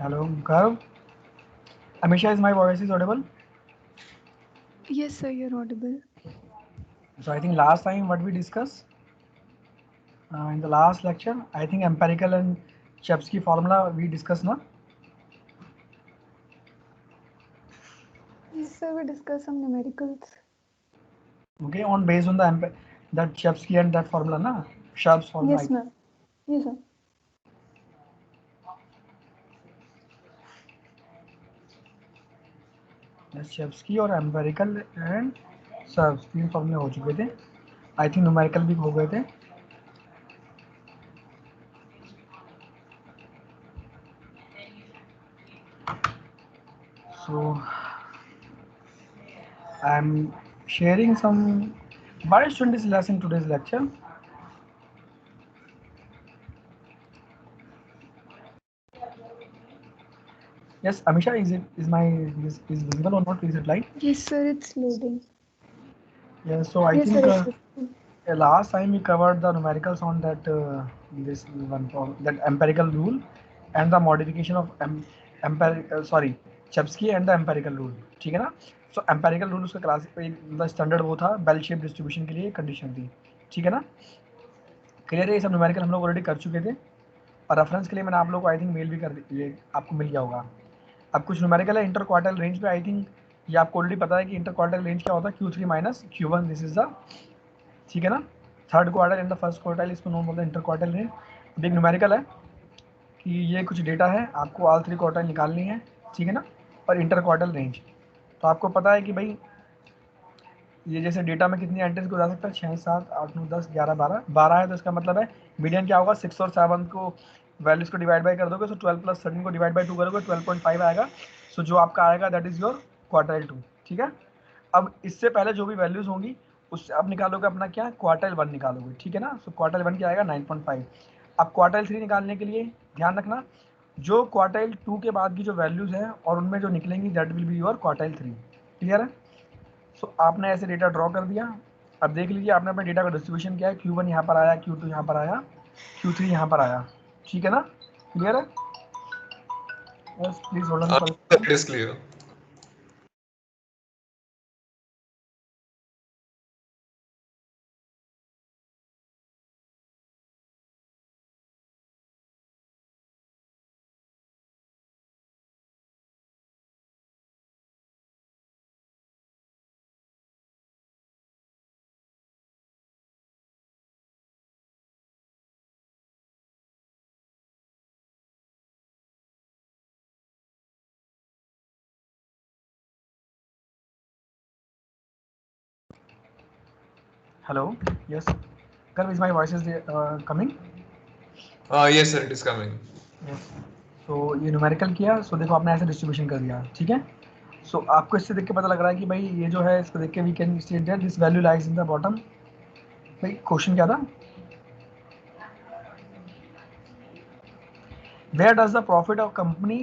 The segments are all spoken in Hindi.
Hello, Gaurav. Amisha, is my voice is audible? Yes, sir, you're audible. So I think last time what we discussed in the last lecture, I think empirical and Chebsky formula we discussed now. Yes, sir, we discussed some numericals. Okay, on based on the that Chebsky and that formula, na Sharp's formula. Yes, ma'am. Yes, sir. Chebsky और empirical and Sharp's तीन फॉर्मूले हो चुके थे. आई थिंक न्यूमेरिकल भी हो गए थे. So I'm sharing some by students lesson today's lecture. Yes, Amisha, is my is visible or not? Is it light? Yes, sir, it's loading. Yeah. So I Yes, sir, think it's visible. last time we covered the numericals on that this one that empirical rule and the modification of empirical sorry Chebsky and the empirical rule. ठीक है ना? So empirical rule उसका क्लास मतलब स्टैंडर्ड वो था बेल शेप डिस्ट्रीब्यूशन के लिए कंडीशन थी. ठीक है ना? क्लियर है? ये सब न्यूमेरिकल हम लोग ऑलरेडी कर चुके थे और रेफरेंस के लिए मैंने आप लोग को आई थिंक मेल भी कर ये आपको मिल गया होगा. अब कुछ न्यूमेरिकल है इंटर क्वार्टल रेंज पे. आई थिंक ये आपको ऑलरेडी पता है कि इंटर क्वार्टल रेंज क्या होता है. Q3 minus Q1 this is the ठीक है ना. Third quarter and the first quarter इसको नॉन बोलते हैं इंटर क्वार्टर रेंज. अब एक न्यूमेरिकल है कि ये कुछ डेटा है आपको ऑल थ्री क्वार्टर निकालनी है. ठीक है ना. और इंटर क्वार्टर रेंज तो आपको पता है कि भाई ये जैसे डेटा में कितनी एंट्रीज को जा सकता है 6 7 8 9 10 11 12 12 है. तो इसका मतलब है मीडियन क्या होगा 6 और 7 को वैल्यूज को डिवाइड बाई कर दोगे. सो 12 प्लस 13 को डिवाइड बाई 2 करोगे 12.5 आएगा. सो जो आपका आएगा दैट इज योर क्वार्टाइल 2. ठीक है. अब इससे पहले जो भी वैल्यूज होंगी उससे आप निकालोगे अपना क्या क्वार्टाइल 1 निकालोगे. ठीक है ना. सो क्वार्टाइल 1 क्या आएगा 9.5. अब क्वार्टाइल 3 निकालने के लिए ध्यान रखना जो क्वार्टाइल 2 के बाद की जो वैल्यूज हैं और उनमें जो निकलेंगी that will be your quartile 3. Clear है. सो आपने ऐसे डेटा ड्रॉ कर दिया. अब देख लीजिए आपने अपने डेटा का डिस्ट्रीब्यूशन किया है. Q1 यहाँ पर आया, Q2 यहाँ पर आया, Q3 यहाँ पर आया. ठीक है ना. क्लियर है. Yes please hold on for. It is clear. Hello. Yes कर is my voice is coming. Yes, sir, it is coming. Yes. So ये न्यूमेरिकल किया. सो देखो आपने ऐसे डिस्ट्रीब्यूशन कर दिया. ठीक है. सो आपको इससे देख के पता लग रहा है कि भाई ये जो है इसको देख के we can state that this value lies in the bottom. भाई क्वेश्चन क्या था. Where does the profit of company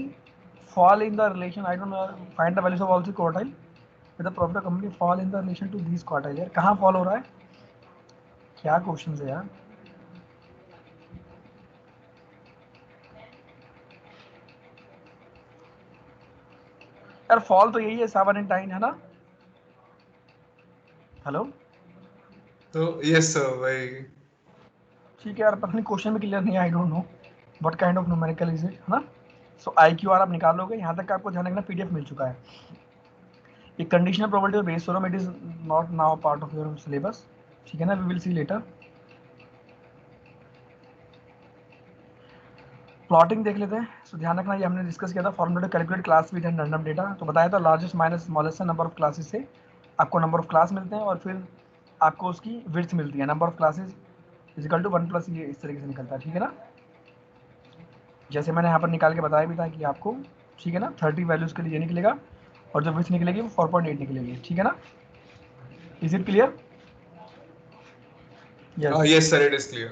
fall in the relation I don't know find the values of all three quartile with the profit of company fall in the relation to these quartile. यार कहाँ fall हो रहा है. क्या क्वेश्चन है यार. यार फॉल तो यही है 7 एंड 9 है ना. Hello. So, yes, sir, why? ठीक है यार पता नहीं क्वेश्चन भी क्लियर नहीं है. आई don't know what kind of numerical is it है ना. सो आई क्यू आर आप निकालोगे. यहाँ तक आपको ध्यान रखना पीडीएफ मिल चुका है. ये कंडीशनल प्रोबेबिलिटी और Bayes theorem it is not now part of your syllabus. ठीक है ना. We will see later. Plotting देख लेते हैं. सो ध्यान रखना ये हमने डिस्कस किया था formula to calculate class width and random data. तो बताया था largest minus smallest number of classes से आपको नंबर ऑफ क्लास मिलते हैं और फिर आपको उसकी विड्थ मिलती है. Number of classes equal to 1 plus ये इस तरीके से निकलता है. ठीक है ना. जैसे मैंने यहाँ पर निकाल के बताया भी था कि आपको ठीक है ना 30 वैल्यूज़ के लिए ये निकलेगा और जो विड्थ निकलेगी वो 4.8 निकलेगी. ठीक है ना. Is it clear. Yes. Yes, sir, it is clear.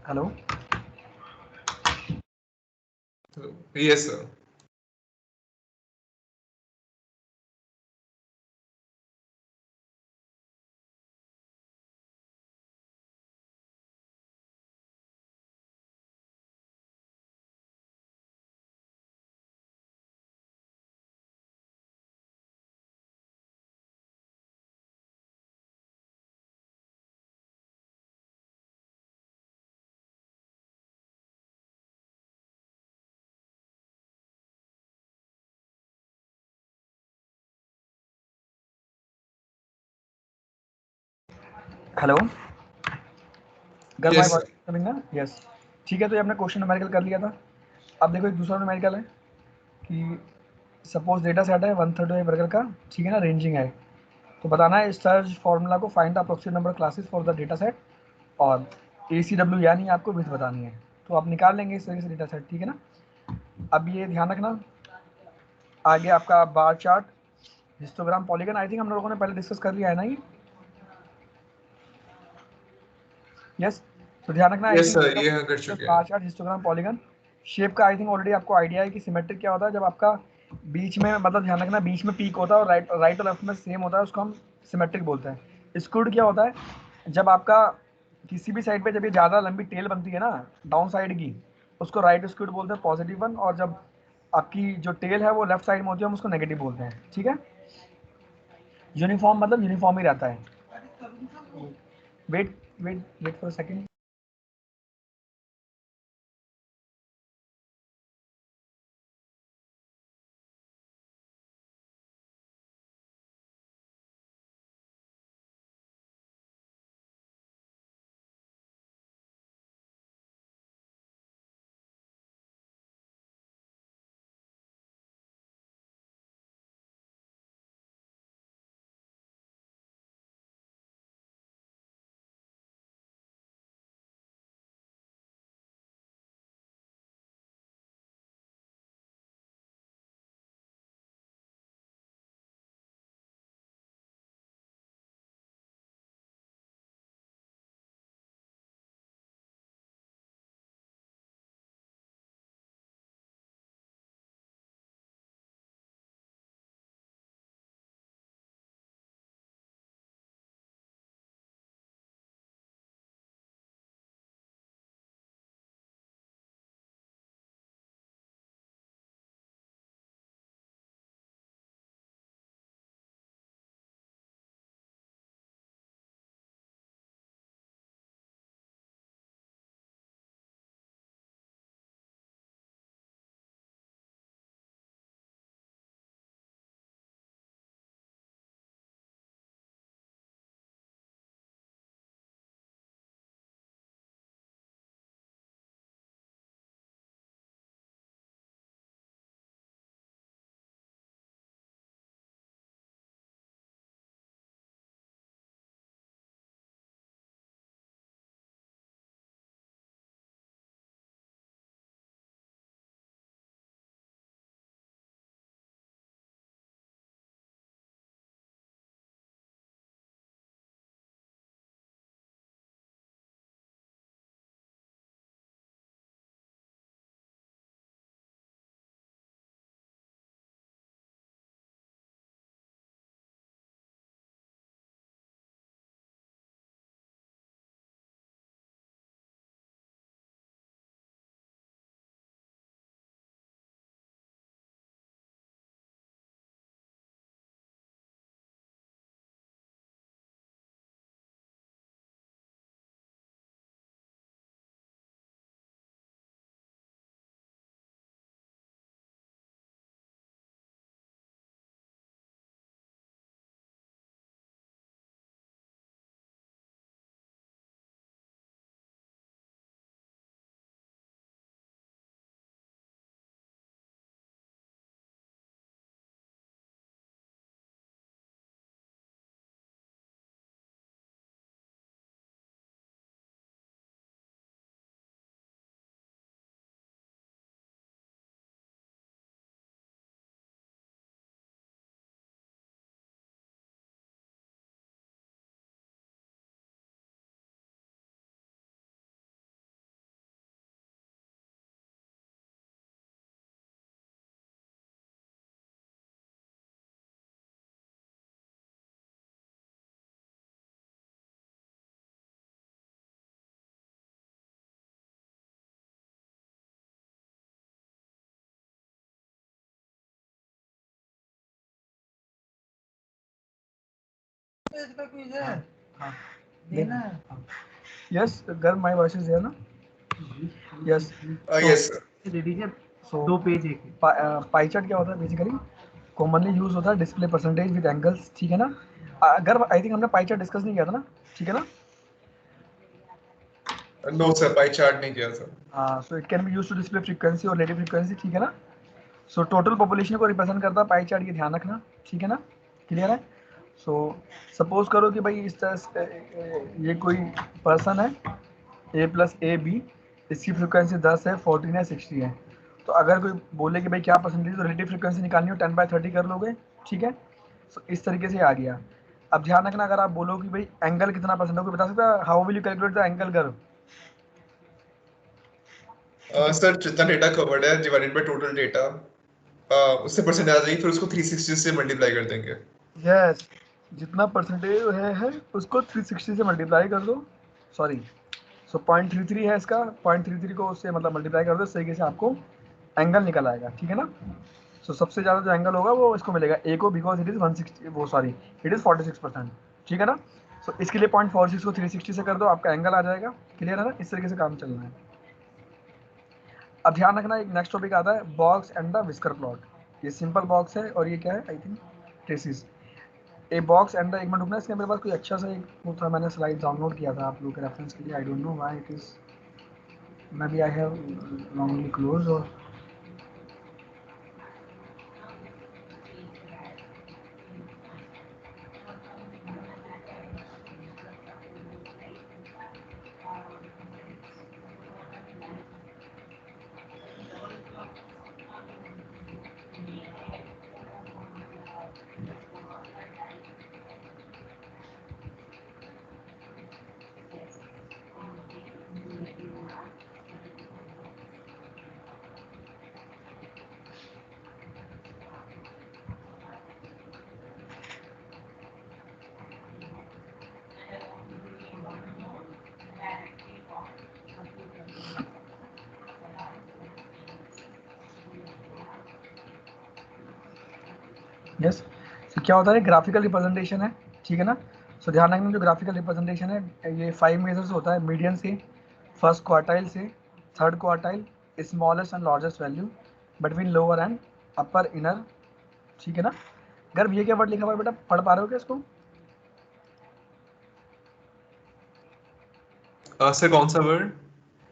Hello Yes, sir. Hello गर my Yes, voice sir. Coming ना? यस। ठीक है, तो ये हमने क्वेश्चन न्यूमेरिकल कर लिया था। अब देखो एक दूसरा न्यूमेरिकल है कि सपोज डेटा सेट है 132 बर्गर का, ठीक है ना, रेंजिंग है। तो बताना है सर्च फॉर्मूला को, find the approximate number classes for the data set, और ACW यानी आपको विथ बतानी है। तो आप निकाल लेंगे इस तरीके से डेटा सेट, ठीक है ना। अब ये ध्यान रखना, आगे आपका bar chart, histogram, polygon, I think हम लोगों ने पहले डिस्कस कर लिया है ना ये। यस। तो ध्यान रखना, आई Yes, थिंक sir. ये हम कर चुके हैं. Bar chart, histogram, polygon. Shape का आई थिंक ऑलरेडी आपको आइडिया है कि सिमेट्रिक क्या होता है, जब आपका बीच में, मतलब ध्यान रखना, बीच में पीक होता है और राइट और लेफ्ट में सेम होता है, उसको हम सिमेट्रिक बोलते हैं। स्क्रूड क्या होता है, जब आपका किसी भी साइड पे जब ये ज़्यादा लंबी टेल बनती है ना डाउन साइड की, उसको राइट स्क्रूड बोलते हैं, पॉजिटिव वन। और जब आपकी जो टेल है वो लेफ्ट साइड में होती है, हम उसको नेगेटिव बोलते हैं, ठीक है। यूनिफॉर्म मतलब यूनिफॉर्म ही रहता है। Wait wait wait for second. हाँ देना। Yes girl my voice is there ना? Yes Yes, sir. दे दीजिए सो 2 पेज एक पाई चार्ट क्या होता है बेसिकली? कॉमनली यूज होता है डिस्प्ले परसेंटेज विद एंगल्स, ठीक है ना? अगर आई थिंक हमने पाई चार्ट डिस्कस नहीं किया था ना, ठीक है ना? No, sir. Pie chart नहीं किया था. हाँ, so it can be use to display frequency और रिलेटिव फ्रीक्वेंसी, ठीक है ना? सो टोटल पॉपुलेशन को रिप्रेजेंट करता है पाई चार्ट, ये ध्यान रखना, ठीक है ना? क्लियर है? सो सपोज करो कि भाई इस तरह से ये कोई पर्सन है ए प्लस ए बी, इसकी फ्रिक्वेंसी 10 है, 14 है, 60 है। तो अगर कोई बोले कि भाई क्या परसेंटेज, तो रिलेटिव फ्रिक्वेंसी निकालनी हो 10/30 कर लोगे, ठीक है? सो इस तरीके से आ गया। अब ध्यान रखना, अगर आप बोलो कि भाई एंगल कितना परसेंट होगा, बता सकता है how will you calculate the angle curve? Sir, जितना डेटा कवर्ड है डिवाइडेड बाय टोटल डेटा, उससे परसेंट आ जाएगी, फिर उसको 360 से मल्टीप्लाई कर देंगे. यस, जितना परसेंटेज है उसको 360 से मल्टीप्लाई कर दो, सॉरी, सो 0.33 है इसका, 0.33 को उससे मतलब मल्टीप्लाई कर दो, इस तरीके से आपको एंगल निकल आएगा, ठीक है ना? सो सबसे ज़्यादा जो एंगल होगा वो इसको मिलेगा ए को, बिकॉज इट इज़ 160, वो सॉरी इट इज़ 46%, ठीक है ना? सो इसके लिए 0.46 को 360 से कर दो, आपका एंगल आ जाएगा। क्लियर है ना? इस तरीके से काम चलना है। अब ध्यान रखना, एक नेक्स्ट टॉपिक आता है box and the whisker plot. ये सिंपल बॉक्स है और ये क्या है, I think traces. A box and the, एक मिनट रुकना, इसके मेरे पास कोई अच्छा सा एक वो था, मैंने स्लाइड डाउनलोड किया था आप लोगों के रेफरेंस के लिए, I don't know why it is, maybe I have longly close और यस। सो क्या होता है, ग्राफिकल रिप्रेजेंटेशन है, ठीक है ना? सो ध्यान रखना, जो ग्राफिकल रिप्रेजेंटेशन है ये 5 मेजर्स होता है, मीडियन से, फर्स्ट क्वार्टाइल से, third quartile, smallest and largest value, between lower and upper inner, ठीक है ना? गर्भ, ये क्या वर्ड लिखा हुआ है बेटा, पढ़ पा रहे हो क्या इसको? सर कौन सा वर्ड?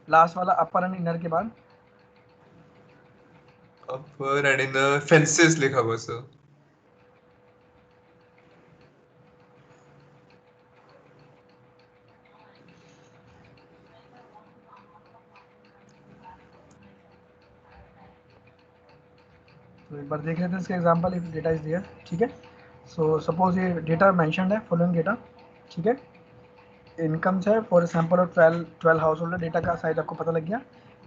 लास्ट वाला अपर एंड इनर के बाद अपर एंड इनर फेंसेस लिखा हुआ सर. तो एक बार देख लेते हैं इसका example, if data is there, ठीक है? सो सपोज ये डेटा मेंशन्ड है, फॉलोइंग डेटा, ठीक है? इनकम्स है फॉर सैंपल और 12 हाउस होल्डर, डेटा का साइज आपको पता लग गया।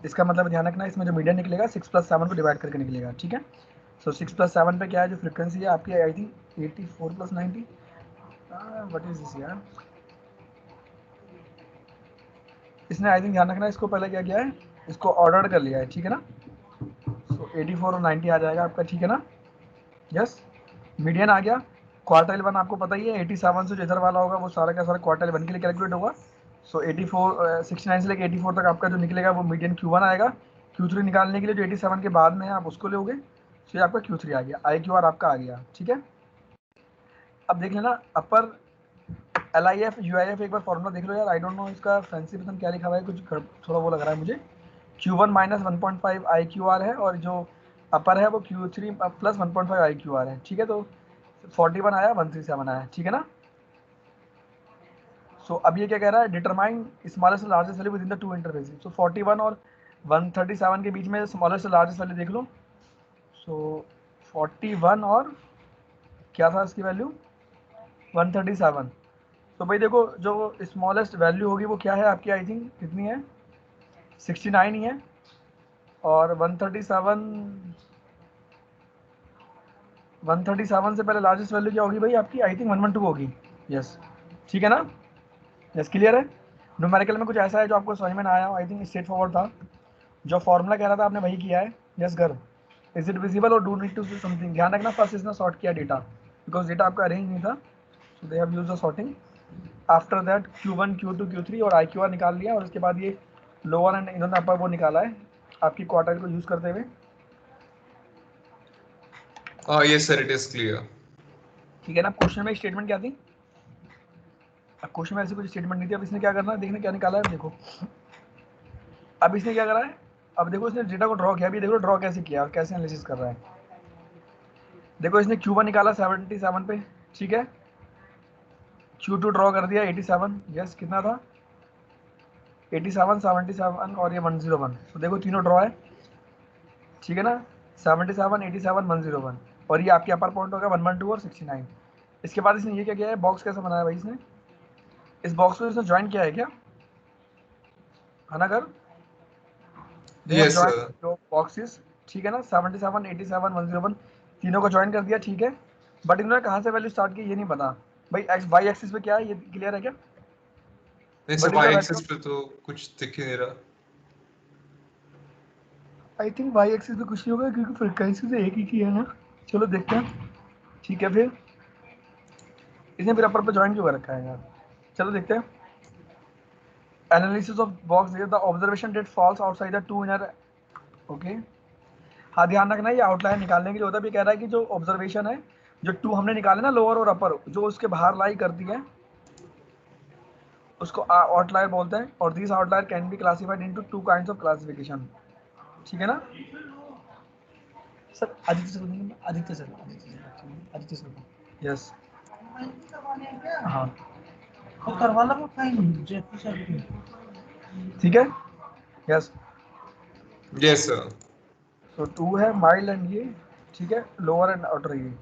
इसका मतलब ध्यान रखना, इसमें जो मीडियन निकलेगा 6 + 7 को डिवाइड करके निकलेगा, ठीक है? सो 6 + 7 पे क्या है, जो फ्रीक्वेंसी है आपकी, I think 84 + 90, what is this यार, इसने आई थिंक ध्यान रखना, इसको पहले क्या किया है, इसको ऑर्डर कर लिया है, ठीक है ना? सो 84 और 90 आ जाएगा आपका, ठीक है ना? यस, मीडियन आ गया। क्वार्टाइल 1 आपको पता ही है, 87 से जो इधर वाला होगा वो सारा का सारा क्वार्टाइल 1 के लिए कैलकुलेट होगा। सो 69 से लेकर 84 तक आपका जो निकलेगा वो मीडियन Q1 आएगा। Q3 निकालने के लिए जो 87 के बाद में है आप उसको लोगे, सो ये आपका Q3 आ गया, IQR आपका आ गया, ठीक है? अब देख लेना अपर LIF UIF, एक बार फॉर्मूला देख लो यार, आई डोंट नो इसका फैंसी पता क्या लिखा हुआ है, कुछ थोड़ा वो लग रहा है मुझे। Q1 - 1.5 IQR है और जो अपर है वो Q3 + 1.5 IQR है, ठीक है? तो 41 आया, 137 आया, ठीक है ना? सो अब ये क्या कह रहा है, डिटरमाइन स्मॉलेस्ट से largest value within the two interfaces. So 41 और 137 के बीच में स्मॉलेस्ट से लार्जेस्ट वैल्यू देख लो। सो 41 और क्या था इसकी वैल्यू, 137। तो भाई देखो, जो स्मॉलेस्ट वैल्यू होगी वो क्या है आपकी, आई थिंक कितनी है, 69 ही है, और 137 से पहले लार्जेस्ट वैल्यू क्या होगी भाई आपकी, आई थिंक 112 होगी। यस, ठीक है ना? यस, क्लियर है? न्यूमेरिकल में कुछ ऐसा है जो आपको समझ में ना आया, आई थिंक स्ट्रेट फॉरवर्ड था, जो फॉर्मूला कह रहा था आपने वही किया है। यस गर्व, इज इट विजिबल और do need to do something? ध्यान रखना, फर्स्ट इसने सॉर्ट किया डेटा, बिकॉज डेटा आपका अरेंज नहीं था, so they have used the sorting. After that Q1 Q2 Q3 और IQR निकाल लिया, और उसके बाद ये लोअर एंड इन्होंने अपर वो निकाला है आपकी क्वार्टाइल को यूज करते हुए। Yes sir, it is clear. ठीक है ना। क्वेश्चन में स्टेटमेंट क्या थी? अब क्वेश्चन में ऐसी कुछ स्टेटमेंट नहीं थी। अब इसने क्या करना है, देखने क्या निकाला है देखो। अब इसने क्या करा है, अब देखो इसने डेटा को ड्रॉ किया। अभी देखो ड्रॉ कैसे किया और कैसे एनालिसिस कर रहा है। देखो इसने Q1 निकाला 77 पे, ठीक है। Q2 ड्रॉ कर दिया 87, यस कितना था 87, 77 और ये 101। तो देखो तीनों ड्रॉ है, ठीक है ना। 77, 87, 101 और ये आपके अपर पॉइंट होगा 112 और 69। इसके बाद इसने ये क्या किया है, बॉक्स कैसा बनाया भाई इसने, इस बॉक्स को इसने ज्वाइन किया है क्या, है ना कर, they have Yes join sir. Your boxes, ठीक है ना। 77, 87, 101 तीनों को ज्वाइन कर दिया, ठीक है। बट इन्होंने कहाँ से वैल्यू स्टार्ट की ये नहीं पता भाई। एक्स वाई एक्सिस पे क्या है ये क्लियर है क्या? नहीं sir, what is y the value? Axis पे तो कुछ दिख ही नहीं रहा। आई थिंक वाई एक्सिस पे कुछ नहीं होगा क्योंकि फ्रीक्वेंसी तो एक ही की है ना। चलो देखते हैं, ठीक है। फिर इसने फिर अपर पे ज्वाइन क्यों कर रखा है यार, चलो देखते हैं। Analysis of box, the observation that falls outside the two inner, okay. हाँ ध्यान रखना ये आउटलाइन निकालने के लिए होता है। भी कह रहा है कि जो ऑब्जर्वेशन है, जो टू हमने निकाले ना लोअर और अपर, जो उसके बाहर लाई करती है उसको आउटलायर बोलते हैं। और this outlier can be classified into two kinds of classification, ठीक है ना। Sir Aditya sir, Aditya sir, Aditya sir, yes हाँ वो करवा लो वो फाइन जयपुर सर की, ठीक है, yes. Yes sir. So two है माइल्ड एंड ये, ठीक है, लोअर एंड आउटर ये,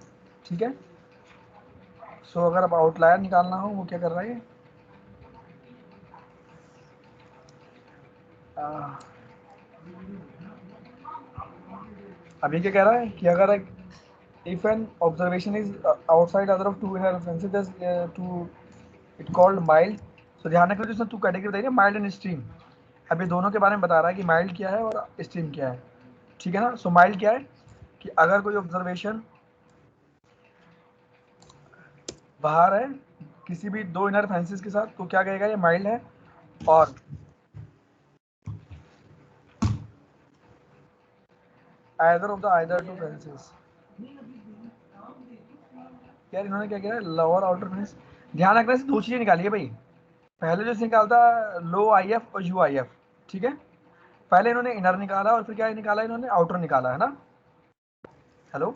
ठीक है। सो अगर अब आउटलायर निकालना हो वो क्या कर रहा है अभी क्या कह रहा है कि अगर if an observation is outside other of two inner references to it called mild. तो ध्यान रखना, जिसने टू कैटेगरी बताई ना, माइल्ड एंड स्ट्रीम। अब ये दोनों के बारे में बता रहा है कि माइल्ड क्या है और स्ट्रीम क्या है, ठीक है ना। सो माइल्ड क्या है कि अगर कोई ऑब्जर्वेशन बाहर है किसी भी दो इनर रेफरेंसेस के साथ तो क्या कहेगा ये माइल्ड है। और either of the either two fences, यार इन्होंने क्या किया लोअर आउटर फेंस। ध्यान रखना से दो चीजें निकाली है भाई। पहले जो निकालता लो आई एफ और यू आई एफ, ठीक है। पहले इन्होंने इनर निकाला और फिर क्या निकाला इन्होंने, आउटर निकाला, है ना। हेलो,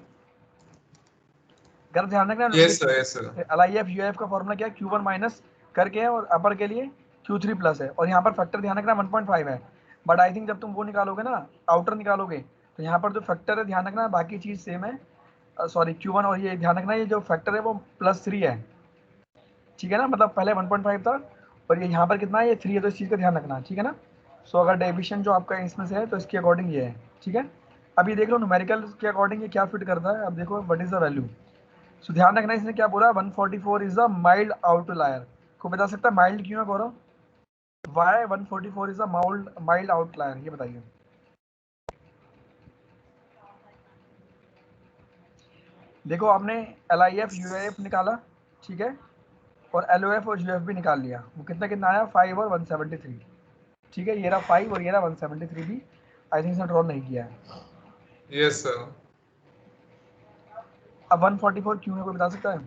अगर ध्यान रखना Yes sir. Yes sir. L I F U F का फॉर्मूला क्या है, Q1 माइनस करके है और अपर के लिए Q3 प्लस है। और यहाँ पर फैक्टर ध्यान रखना 1.5 है। बट आई थिंक जब तुम वो निकालोगे ना, आउटर निकालोगे, तो यहाँ पर जो फैक्टर है ध्यान रखना बाकी चीज सेम है। सॉरी Q1 और ये ध्यान रखना ये जो फैक्टर है वो +3 है, ठीक है ना। मतलब पहले 1.5 था और ये यहाँ पर कितना है, ये 3 है। तो इस चीज़ का ध्यान रखना, ठीक है ना। सो अगर डेविएशन जो आपका इसमें से है तो इसके अकॉर्डिंग ये है, ठीक है। अब ये देख लो न्यूमेरिकल के अकॉर्डिंग ये क्या फिट करता है। अब देखो व्हाट इज द वैल्यू। सो ध्यान रखना इसने क्या बोला, 144 इज द माइल्ड आउटलायर। को बता सकता है माइल्ड क्यों है Gaurav, why 144 is the mild outlier, ये बताइए। देखो आपने L I F U F निकाला, ठीक है, और एल ओ एफ और यू एफ भी निकाल लिया। वो कितना कितना आया 5 और 173, ठीक है। ये रहा 5 और ये रहा 173 भी आई थिंक इसने ड्रॉ नहीं किया है। Yes sir. अब 144 क्यों है कोई बता सकता है?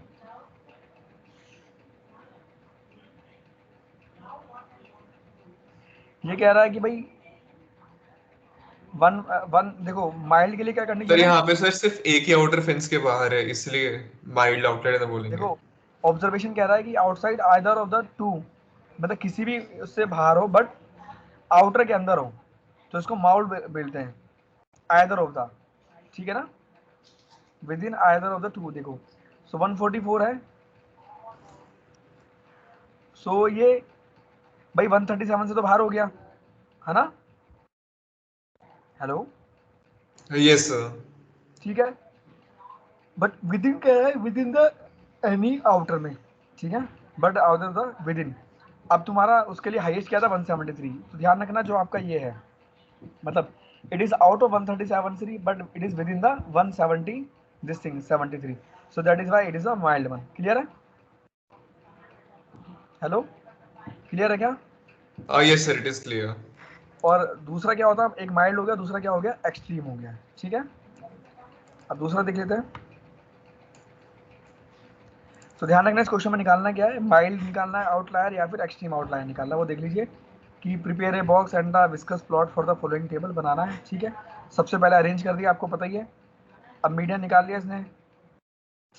ये कह रहा है कि भाई वन वन देखो माइल्ड के लिए क्या सर कंडीशन है, यहाँ पे सर सिर्फ एक ही आउटर फेंस के बाहर है, इसलिए माइल्ड आउटलायर बोलेंगे। देखो ऑब्जर्वेशन कह रहा है कि outside either of the two, मतलब किसी भी उससे बाहर हो बट आउटर के अंदर हो, तो इसको माउल्ड बोलते हैं। आइदर ऑफ द, ठीक है ना, with in either of the two. देखो सो 144 है। सो ये भाई 137 से तो बाहर हो गया, है ना। Hello, Yes sir. ठीक है। बट विद इन क्या है, with in the any outer में, ठीक है, but outer the with in. अब तुम्हारा उसके लिए हाईएस्ट क्या था 173। तो ध्यान रखना जो आपका ये है, मतलब it is out of 137 but it is with in the 170 this thing 73। So that is why it is a mild one. Clear है? हेलो, क्लियर है क्या? Yes sir, it is clear. और दूसरा क्या होता है, एक माइल्ड हो गया, दूसरा क्या हो गया, एक्सट्रीम हो गया, ठीक है। अब दूसरा देख लेते हैं। तो ध्यान रखना, इस क्वेश्चन में निकालना क्या है, माइल्ड निकालना है आउटलायर या फिर एक्सट्रीम आउटलायर निकालना है। वो देख लीजिए कि prepare a box and the whiskers plot for the following table बनाना है, ठीक है। सबसे पहले अरेंज कर दिया, आपको पता ही है। अब मीडियन निकाल लिया इसने,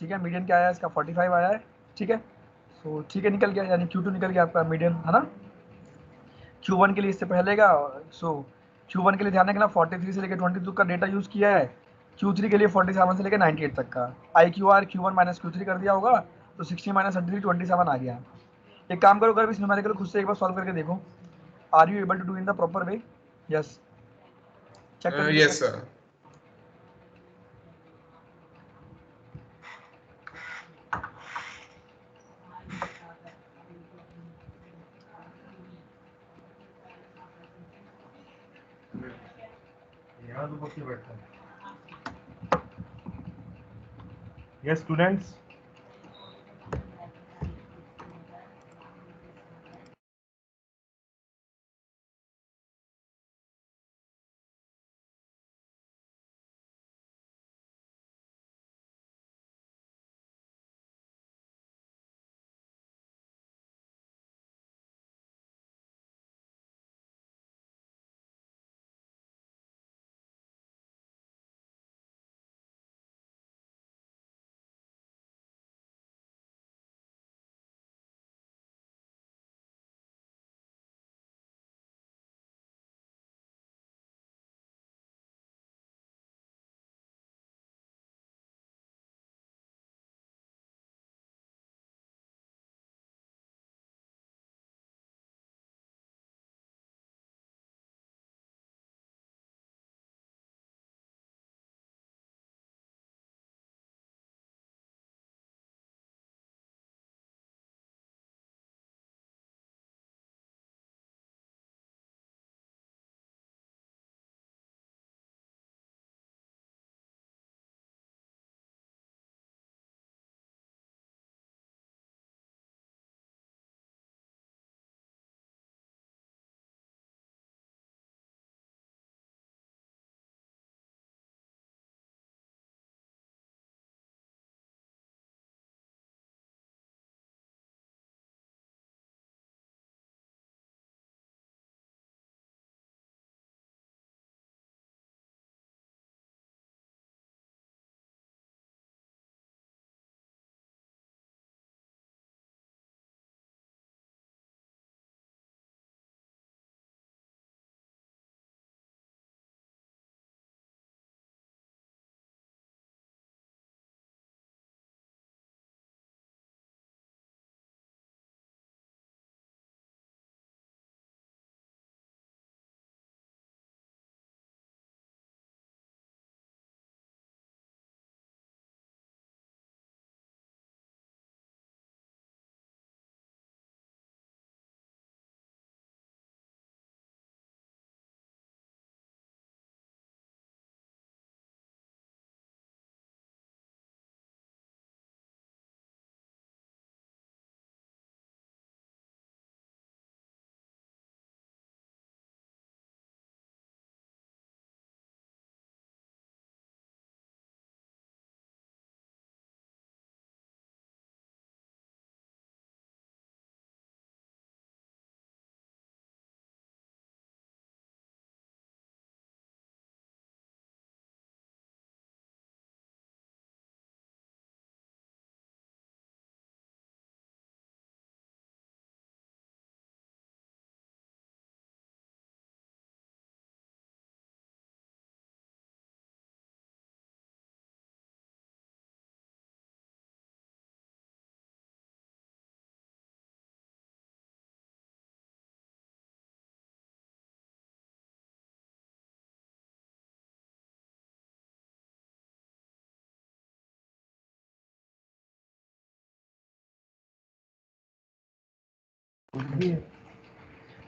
ठीक है। मीडियन क्या आया इसका, 45 आया है, ठीक है। सो ठीक है, निकल गया, यानी Q2 निकल गया आपका मीडियन, है ना। Q1 के लिए इससे पहले का, सो Q1 के लिए ध्यान रखना 43 से लेकर 22 का डेटा यूज़ किया है। Q3 के लिए 47 से लेकर 98 तक का। IQR Q1 माइनस Q3 कर दिया होगा, तो 60 माइनस 33 27 आ गया। एक काम करो, अगर इस न्यूमेरिकल खुद से एक बार सॉल्व करके देखो। Are you able to do in the proper way? Yes, check कर लीजिए। Yes sir. यहाँ तो बच्चे बैठते हैं। यस स्टूडेंट्स,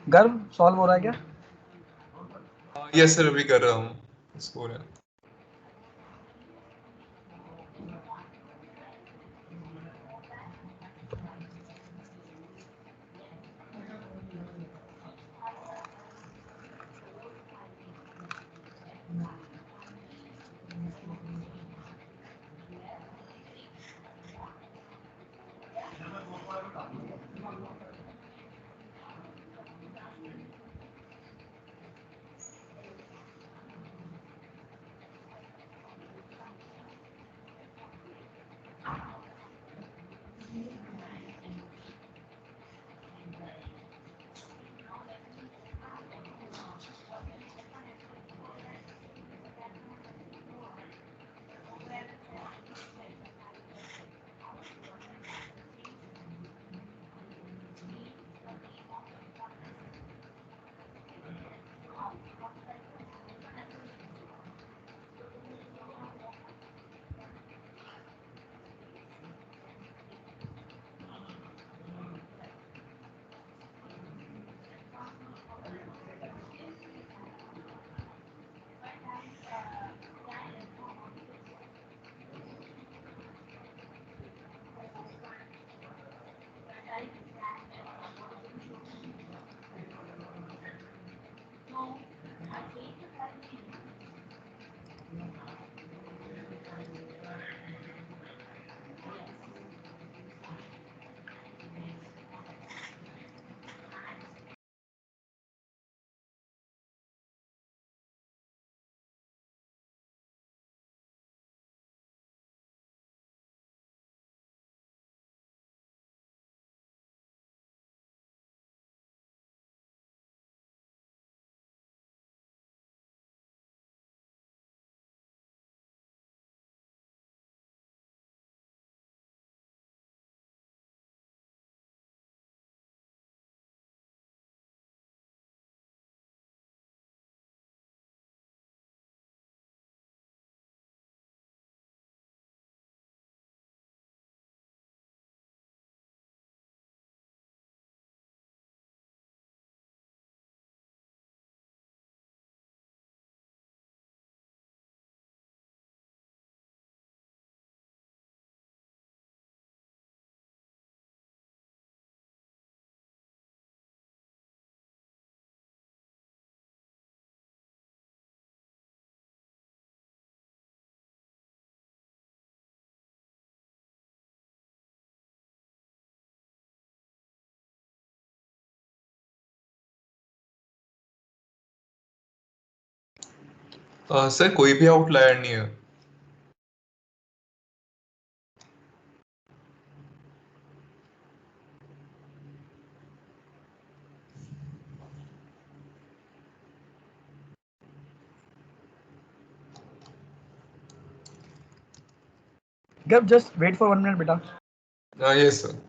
गर्व सॉल्व हो रहा है क्या? यस सर, अभी कर रहा हूँ स्कोर है। सर कोई भी आउटलायर नहीं है। गर्व जस्ट वेट फॉर 1 मिनट बेटा। Yes sir.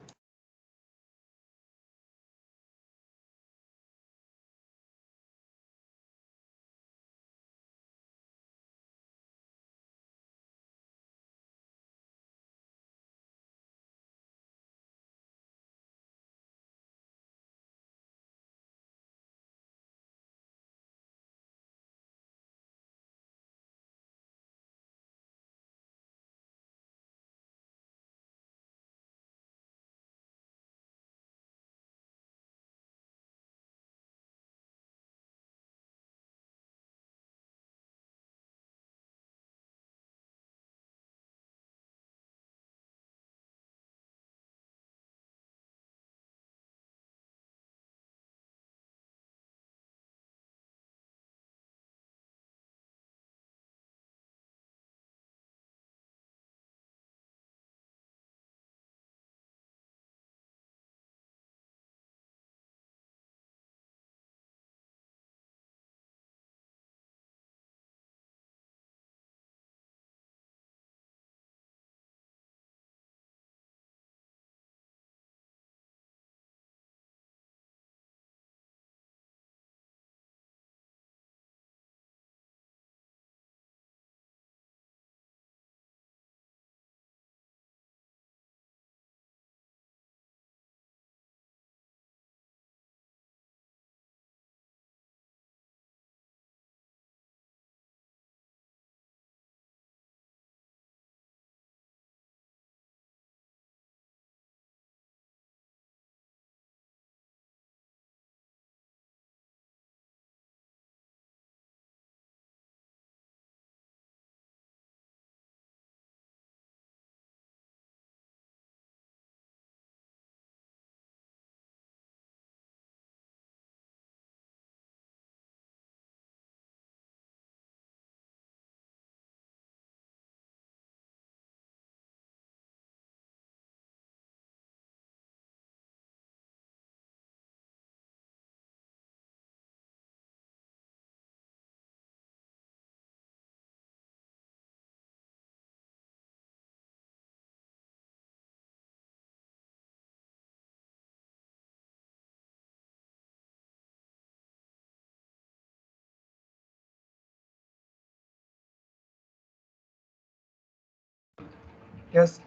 यस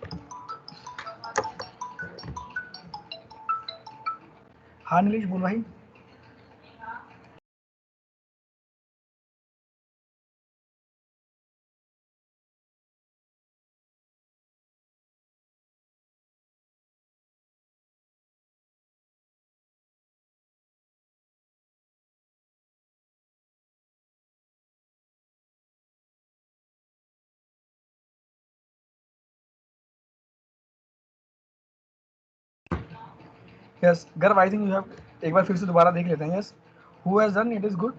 हाँ नीलेश बोल भाई। यस गर्व आई थिंक यू हैव, एक बार फिर से दोबारा देख लेते हैं। Yes who has done it is good.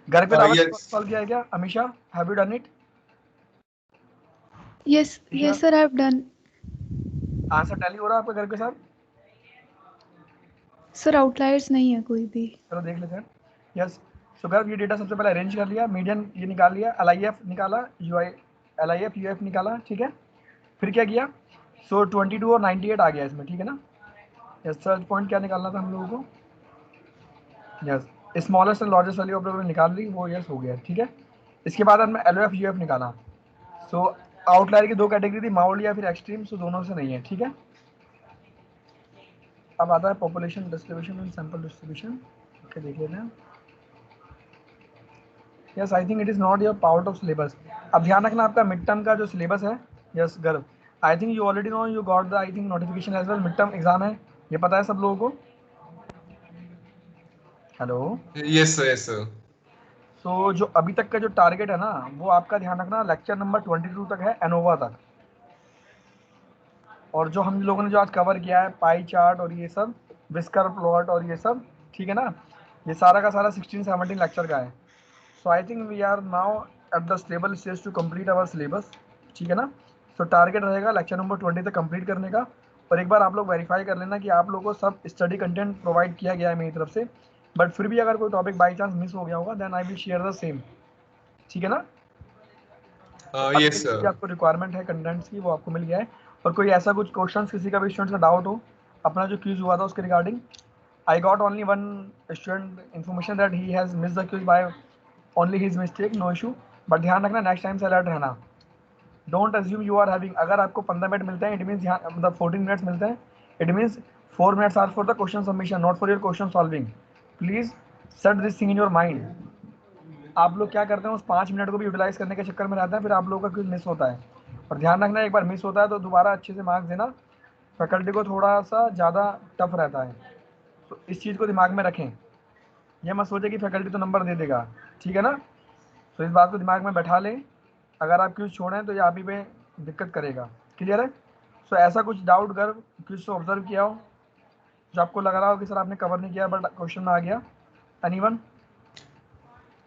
घर पे दावा यस सॉल्व किया है क्या Amisha? Have you done it? Yes, yes, sir. I've done. Answer tally हो रहा है आपके घर के साथ? Sir, outliers नहीं है कोई भी. चलो देख लेते हैं। यस सो गर्व ये डेटा सबसे पहले अरेंज कर लिया, मीडियन ये निकाल लिया, LIF निकाला, LIF UF निकाला, ठीक है। फिर क्या किया? सो 22 और 98 आ गया इसमें, ठीक है ना। यस सर्च पॉइंट क्या निकालना था हम लोगों को? Yes smallest and largest value of the निकाल ली, वो यस हो गया, ठीक है। इसके बाद हमने LOF UF निकाला। सो आउटलायर की दो कैटेगरी थी, माउल्ड या फिर एक्सट्रीम, सो दोनों से नहीं है, ठीक है। अब आता है population distribution and sample distribution, okay देख लेते हैं। Yes I think it is not your part of syllabus. अब ध्यान रखना आपका मिड टर्म का जो सिलेबस है, यस गर्व I think you already know, you got the I think notification as well, mid term exam है, ये पता है सब लोगों को? Hello. Yes sir yes sir. So जो अभी तक का जो टारगेट है ना, वो आपका ध्यान रखना लेक्चर नंबर 22 तक है, एनोवा तक। और जो हम लोगों ने जो आज कवर किया है पाई चार्ट और ये सब विस्कर प्लॉट और ये सब, ठीक है ना, ये सारा का सारा 16-17 लेक्चर का है। So I think we are now at the stable stage to complete our syllabus, ठीक है ना. तो टारगेट रहेगा लेक्चर नंबर 20 तक कंप्लीट करने का. और एक बार आप लोग वेरीफाई कर लेना कि आप लोगों को सब स्टडी कंटेंट प्रोवाइड किया गया है मेरी तरफ से. बट फिर भी अगर कोई टॉपिक बाई चांस मिस हो गया होगा then I will share the same, ठीक है ना. Yes sir. आपको रिक्वायरमेंट है कंटेंट्स की वो आपको मिल गया है. और कोई ऐसा कुछ क्वेश्चंस किसी का भी स्टूडेंट का डाउट हो अपना जो क्यूज हुआ था उसके regarding, I got only one student information that he has missed the quiz by only his mistake, no issue. But ध्यान रखना नेक्स्ट टाइम से अलर्ट रहना. Don't assume you are having, अगर आपको 15 मिनट मिलते हैं, it means मतलब 14 मिनट्स मिलते हैं, it means 4 minutes are for the question submission, not for your question solving. Please set this thing in your mind. आप लोग क्या करते हैं उस 5 मिनट को भी यूटिलाइज करने के चक्कर में रहते हैं, फिर आप लोगों का क्विज मिस होता है. और ध्यान रखना एक बार मिस होता है तो दोबारा अच्छे से मार्क्स देना फैकल्टी को थोड़ा सा ज़्यादा टफ रहता है. तो इस चीज़ को दिमाग में रखें. ये मत सोचे कि फैकल्टी तो नंबर दे देगा, ठीक है ना. तो इस बात को दिमाग में बैठा लें. अगर आप क्यूज छोड़ें तो ये आप ही पे दिक्कत करेगा. क्लियर है. सो ऐसा कुछ डाउट अगर क्यूज से ऑब्जर्व किया हो जो आपको लग रहा हो कि सर आपने कवर नहीं किया बट क्वेश्चन में आ गया. Anyone?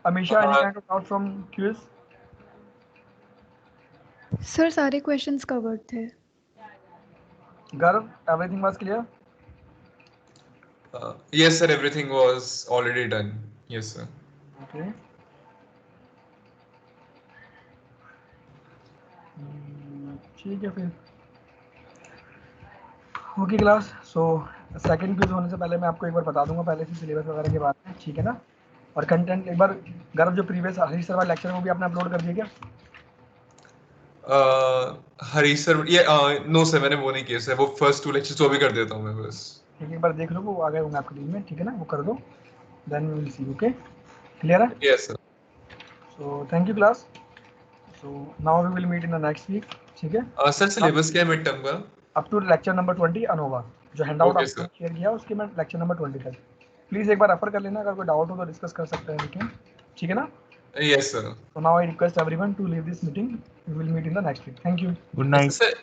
Amisha, any kind of doubt from Qs? Sir सारे क्वेश्चंस कवर्ड थे. Garv, everything was clear? Yes sir, everything was already done. Yes sir. Okay. ठीक है फिर. Okay class. So second quiz होने से पहले मैं आपको एक बार बता दूंगा पहले से सिलेबस वगैरह के बारे में, ठीक है ना. और कंटेंट एक बार गर्व जो प्रीवियस हरीश सर वाला लेक्चर है वो भी आपने अपलोड कर दिया क्या? हरीश सर ये नो सर मैंने वो नहीं किया सर. वो फर्स्ट 2 लेक्चर्स तो अभी कर देता हूँ मैं बस. ठीक है, एक बार देख लो वो आ गए होंगे आपके टीम में, ठीक है ना. वो कर दो then we will see. Okay, clear है? Yes sir. So thank you class. So now we will meet in the next week, ठीक है. सर सिलेबस क्या है मिड टर्म का? Up to lecture number 20 ANOVA जो हैंडआउट Okay, आपको sir. शेयर किया उसके मैं लेक्चर नंबर 20 तक. प्लीज़ एक बार रेफर कर लेना. अगर कोई डाउट हो तो डिस्कस कर सकते हैं लेकिन, ठीक है ना. Yes sir. So now I request everyone to leave this meeting. We will meet in the next week. Thank you. Good night. Sir,